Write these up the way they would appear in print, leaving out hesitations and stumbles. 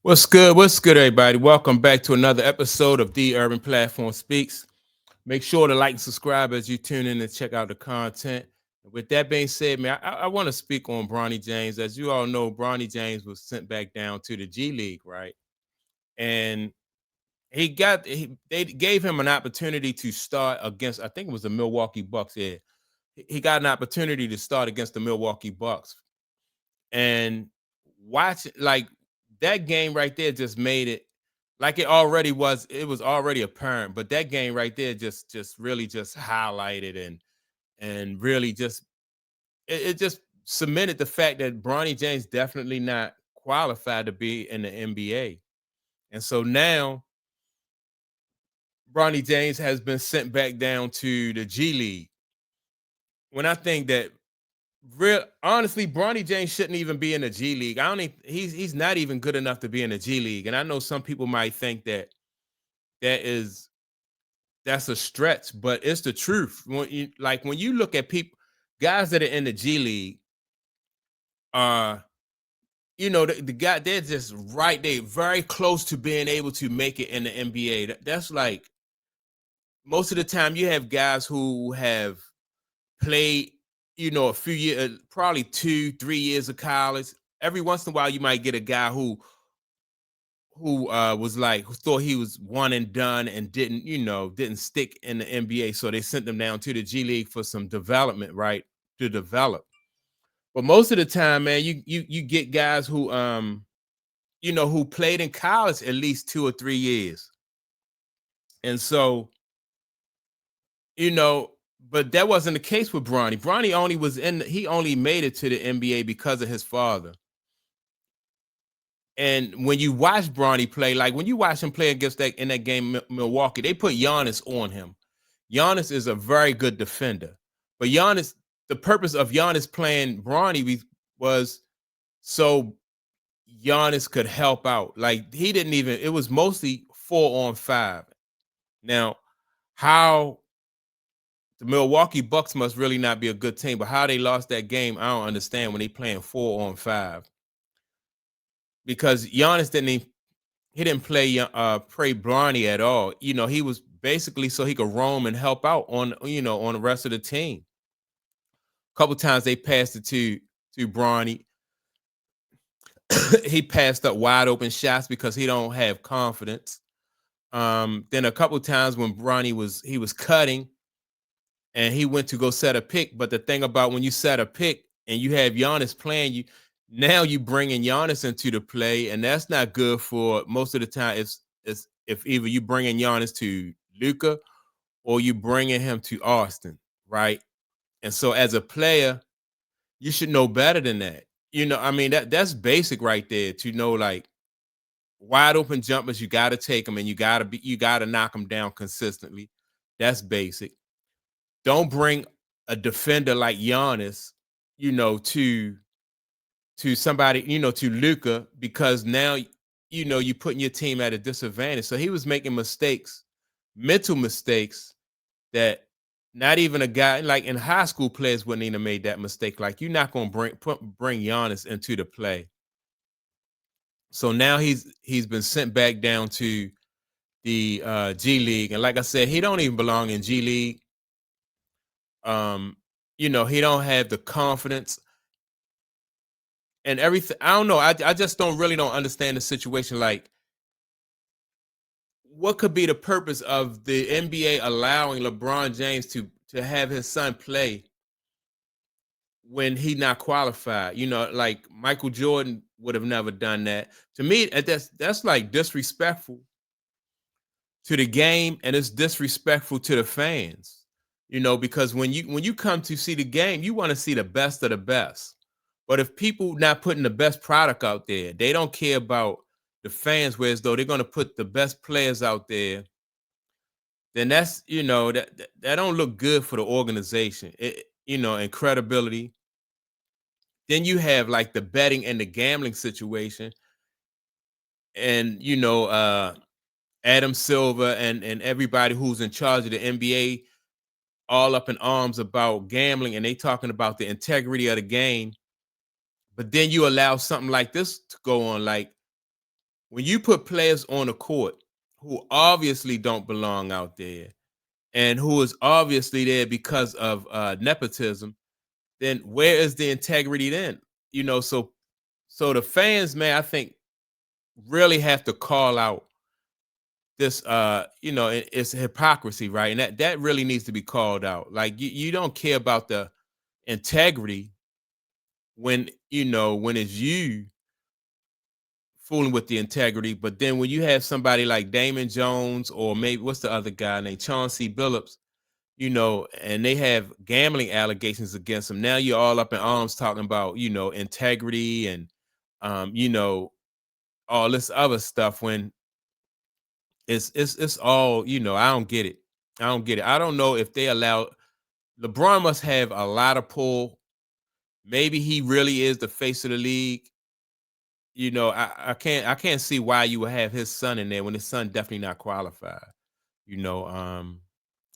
What's good? What's good, everybody? Welcome back to another episode of The Urban Platform Speaks. Make sure to like and subscribe as you tune in and check out the content. With that being said, man, I want to speak on Bronny James. As you all know, Bronny James was sent back down to the G League, right? And they gave him an opportunity to start against, I think it was the Milwaukee Bucks. Yeah, he got an opportunity to start against the Milwaukee Bucks, and watch like that game right there just made it like it was already apparent, but that game right there just really just highlighted and really just it just cemented the fact that Bronny James definitely not qualified to be in the NBA. And so now Bronny James has been sent back down to the G League. When I think that real honestly, Bronny James shouldn't even be in the G League. I don't even, he's not even good enough to be in the G League. And I know some people might think that that is that's a stretch, but it's the truth. When you look at people, guys that are in the G League, uh, the guy they're just right there, very close to being able to make it in the NBA. That's like most of the time you have guys who have played, a few years, probably 2, 3 years of college. Every once in a while, you might get a guy who was like who thought he was one and done and didn't stick in the NBA, so they sent them down to the G League for some development, right? To develop. But most of the time, man, you get guys who played in college at least 2 or 3 years, and so you know, but that wasn't the case with Bronny. He only made it to the NBA because of his father. And when you watch Bronny play, like when you watch him play against that in that game, Milwaukee, they put Giannis on him. Giannis is a very good defender, but the purpose of Giannis playing Bronny was so Giannis could help out. Like he didn't even. It was mostly 4-on-5. Now, how the Milwaukee Bucks must really not be a good team, but how they lost that game, I don't understand when they playing 4-on-5 because Giannis didn't play Bronny at all. He was basically so he could roam and help out on the rest of the team. A couple times they passed it to Bronny. He passed up wide open shots because he don't have confidence. Then a couple times when Bronny was cutting and he went to go set a pick, but the thing about when you set a pick and you have Giannis playing you, now you bringing Giannis into the play, and that's not good for most of the time. It's if either you bringing Giannis to Luca or you bringing him to Austin, right? And so as a player, you should know better than that. I mean that's basic right there to know like wide open jumpers, you got to take them and you got to knock them down consistently. That's basic. Don't bring a defender like Giannis, to somebody, to Luca, because now you're putting your team at a disadvantage. So he was making mistakes, mental mistakes that not even a guy like in high school players wouldn't even made that mistake. Like you're not gonna bring Giannis into the play. So now he's been sent back down to the G League, and like I said, he don't even belong in G League. He don't have the confidence and everything. I don't know. I just don't understand the situation. Like, what could be the purpose of the NBA allowing LeBron James to have his son play when he not qualified? Like Michael Jordan would have never done that. To me, that's like disrespectful to the game, and it's disrespectful to the fans. Because when you come to see the game, you want to see the best of the best. But if people not putting the best product out there, they don't care about the fans, whereas though they're going to put the best players out there, then that's that don't look good for the organization. And credibility. Then you have like the betting and the gambling situation, and Adam Silver and everybody who's in charge of the NBA all up in arms about gambling, and they talking about the integrity of the game. But then you allow something like this to go on. Like when you put players on the court who obviously don't belong out there and who is obviously there because of nepotism, then where is the integrity then? So the fans, man, I think really have to call out this it's hypocrisy, right? And that really needs to be called out. Like you don't care about the integrity when when it's you fooling with the integrity, but then when you have somebody like Damon Jones or maybe what's the other guy named Chauncey Billups, and they have gambling allegations against them. Now you're all up in arms talking about, integrity and all this other stuff when it's all, I don't get it. I don't get it. I don't know if they allow LeBron must have a lot of pull. Maybe he really is the face of the league. I can't see why you would have his son in there when his son definitely not qualified. You know,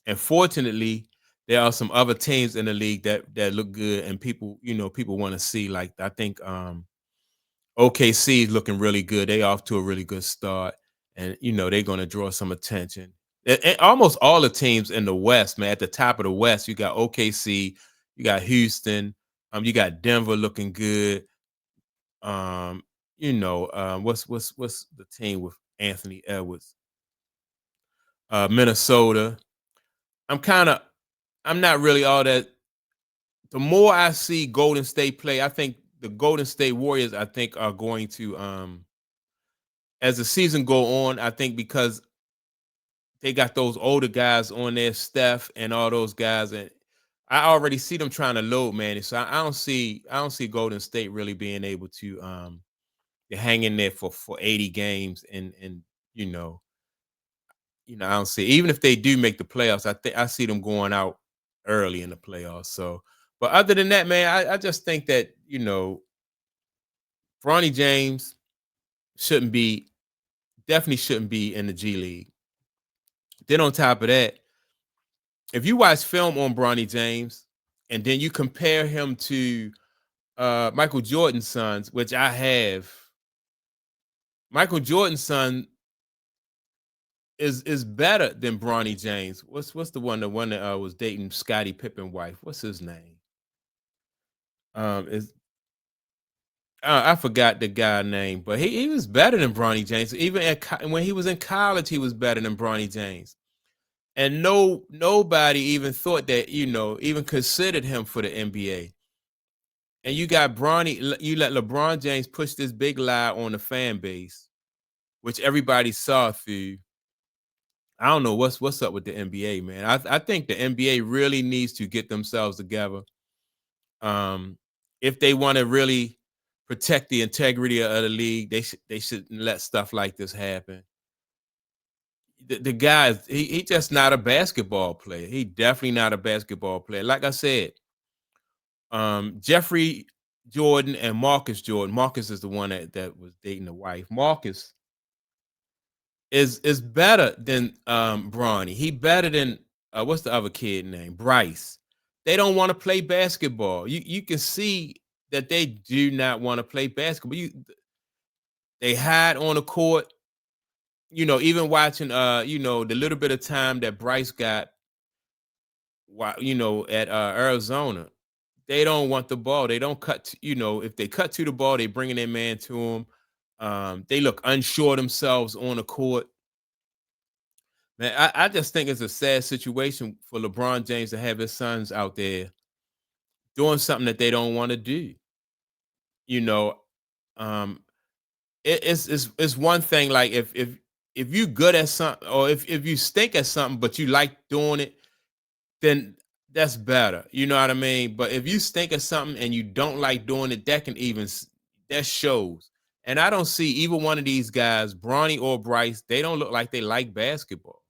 and fortunately, there are some other teams in the league that look good and people want to see. Like I think OKC is looking really good. They off to a really good start, and they're going to draw some attention. And almost all the teams in the West, man, at the top of the West, you got OKC, you got Houston, you got Denver looking good. What's the team with Anthony Edwards? Minnesota. I'm kind of I'm not really all that. The more I see Golden State play, I think the Golden State Warriors, I think, are going to as the season go on, I think because they got those older guys on there, Steph and all those guys, and I already see them trying to load man. So I don't see Golden State really being able to hang in there for 80 games and you know, I don't see even if they do make the playoffs, I see them going out early in the playoffs. So, but other than that, man, I just think that Bronny James shouldn't be definitely shouldn't be in the G League. Then on top of that, if you watch film on Bronny James and then you compare him to Michael Jordan's sons, which I have, Michael Jordan's son is better than Bronny James. What's the one that was dating Scottie Pippen wife? What's his name? Is I forgot the guy name, but he was better than Bronny James. Even when he was in college, he was better than Bronny James. And nobody even thought that, even considered him for the NBA. And you got Bronny, you let LeBron James push this big lie on the fan base, which everybody saw through. I don't know what's up with the NBA, man. I think the NBA really needs to get themselves together. If they want to really protect the integrity of the league, they shouldn't let stuff like this happen. The guy he just not a basketball player. He definitely not a basketball player. Like I said, Jeffrey Jordan and Marcus Jordan. Marcus is the one that was dating the wife. Marcus is better than Bronny. He better than what's the other kid name? Bryce. They don't want to play basketball. You can see that they do not want to play basketball. They hide on the court. Even watching the little bit of time that Bryce got while at Arizona, they don't want the ball. They don't cut. If they cut to the ball, they bringing their man to him. They look unsure themselves on the court. Man, I just think it's a sad situation for LeBron James to have his sons out there doing something that they don't want to do. You know, um, it's one thing like if you good at something or if you stink at something but you like doing it, then that's better. You know what I mean? But if you stink at something and you don't like doing it, that shows. And I don't see either one of these guys, Bronny or Bryce, they don't look like they like basketball.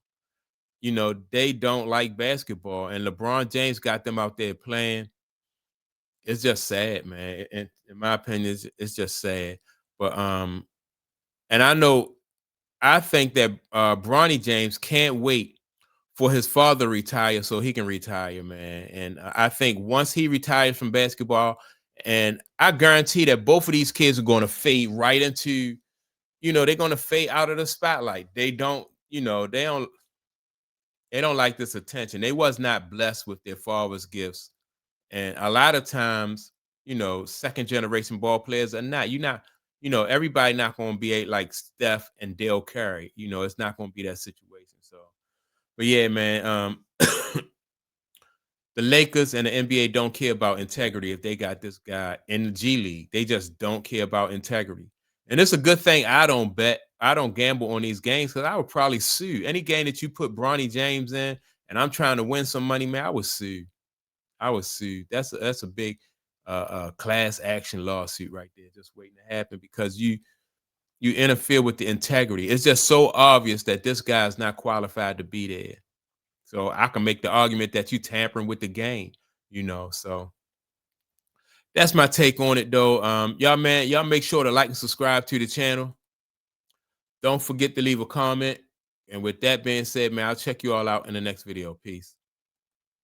They don't like basketball, and LeBron James got them out there playing. It's just sad, man. In my opinion, it's just sad. But and I think that Bronny James can't wait for his father to retire so he can retire, man. And I think once he retires from basketball, and I guarantee that both of these kids are going to fade right into they're gonna fade out of the spotlight. They don't, they don't like this attention. They was not blessed with their father's gifts. And a lot of times, second generation ball players are not. You're not, everybody not gonna be like Steph and Dale Curry. It's not gonna be that situation. So, but yeah, man. The Lakers and the NBA don't care about integrity if they got this guy in the G League. They just don't care about integrity. And it's a good thing I don't bet. I don't gamble on these games because I would probably sue. Any game that you put Bronny James in and I'm trying to win some money, man, I would sue. I would sue. That's a big class action lawsuit right there, just waiting to happen because you interfere with the integrity. It's just so obvious that this guy is not qualified to be there. So I can make the argument that you tampering with the game, So that's my take on it, though. Y'all make sure to like and subscribe to the channel. Don't forget to leave a comment. And with that being said, man, I'll check you all out in the next video. Peace.